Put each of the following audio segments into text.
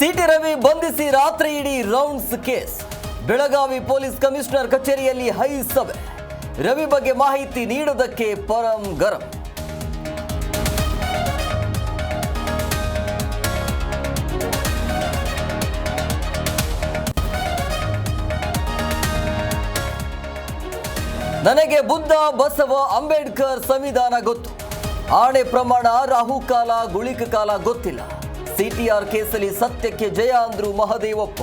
City Ravi ಬಂಧಿಸಿ ರಾತ್ರಿ ಇಡೀ rounds case. Belagavi police commissioner ಕಚೇರಿಯಲ್ಲಿ ಹೈ ಸಭೆ. ರವಿ ಬಗ್ಗೆ ಮಾಹಿತಿ ನೀಡೋದಕ್ಕೆ ಪರಂ ಗರಂ. ನನಗೆ ಬುದ್ಧ, ಬಸವ, ಅಂಬೇಡ್ಕರ್, ಸಂವಿಧಾನ ಗೊತ್ತು. ಆಣೆ ಪ್ರಮಾಣ, ರಾಹುಕಾಲ, ಗುಳಿಕ ಕಾಲ ಗೊತ್ತಿಲ್ಲ. ಸಿಟಿಆರ್ ಕೇಸಲ್ಲಿ ಸತ್ಯಕ್ಕೆ ಜಯ ಅಂದ್ರು ಮಹದೇವಪ್ಪ.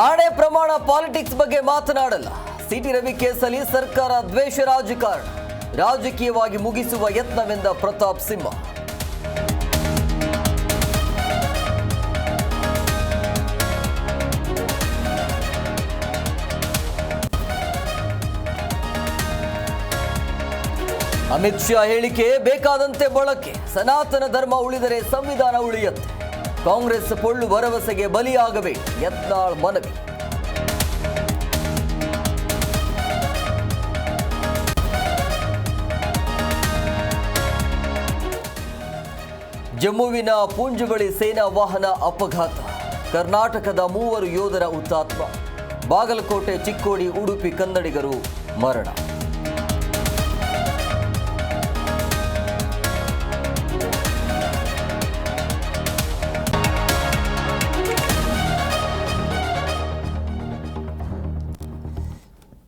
ಆಣೆ ಪ್ರಮಾಣ ಪಾಲಿಟಿಕ್ಸ್ ಬಗ್ಗೆ ಮಾತನಾಡಲ್ಲ. ಸಿಟಿ ರವಿ ಕೇಸಲ್ಲಿ ಸರ್ಕಾರ ದ್ವೇಷ ರಾಜಕಾರಣ, ರಾಜಕೀಯವಾಗಿ ಮುಗಿಸುವ ಯತ್ನವೆಂದ ಪ್ರತಾಪ್ ಸಿಂಹ. ಅಮಿತ್ ಶಾ ಹೇಳಿಕೆ ಬೇಕಾದಂತೆ ಬಳಕೆ. ಸನಾತನ ಧರ್ಮ ಉಳಿದರೆ ಸಂವಿಧಾನ ಉಳಿಯುತ್ತೆ. ಕಾಂಗ್ರೆಸ್ ಪೊಳ್ಳು ಭರವಸೆಗೆ ಬಲಿಯಾಗಬೇಕು. ಯತ್ನಾಳ್ ಮನವಿ. ಜಮ್ಮುವಿನ ಪೂಂಜ್ ಬಳಿ ಸೇನಾ ವಾಹನ ಅಪಘಾತ. ಕರ್ನಾಟಕದ 3 ಯೋಧರ ಹುತಾತ್ಮ. ಬಾಗಲಕೋಟೆ, ಚಿಕ್ಕೋಡಿ, ಉಡುಪಿ ಕನ್ನಡಿಗರು ಮರಣ.